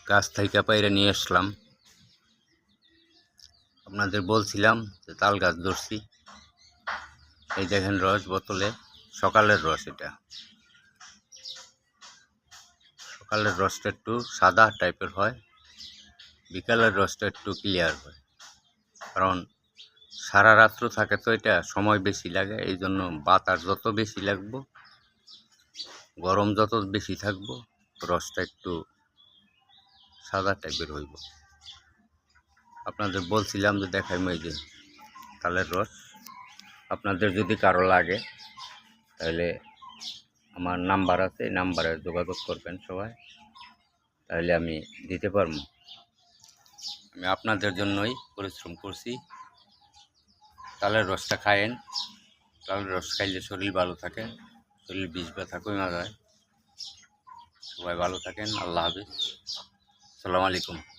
গাছ থেকে পাইরে নিয়ে আসলাম। আপনাদের বলছিলাম যে তাল গাছ ধরছি। এই দেখেন রস বোতলে, সকালের রস। এটা সকালের রসটা একটু সাদা টাইপের হয়, বিকালের রসটা একটু ক্লিয়ার হয়। কারণ সারা রাত্র থাকে তো, এটা সময় বেশি লাগে। এই জন্য বাতাস যত বেশি লাগবো, গরম যত বেশি থাকবো, রসটা একটু সাদা টাইপের হইব। আপনাদের বলছিলাম যে দেখাইম এই যে তালের রস। আপনাদের যদি কারো লাগে তাহলে আমার নাম্বার আছে, এই নাম্বারে যোগাযোগ করবেন সবাই, তাহলে আমি দিতে পারবো। আমি আপনাদের জন্যই পরিশ্রম করছি। তালের রসটা খায়েন। তালের রস খাইলে শরীর ভালো থাকে, শরীর বিষ ব্যথা কমে যায়। সবাই ভালো থাকেন। আল্লাহ হাফেজ। আসসালামু আলাইকুম।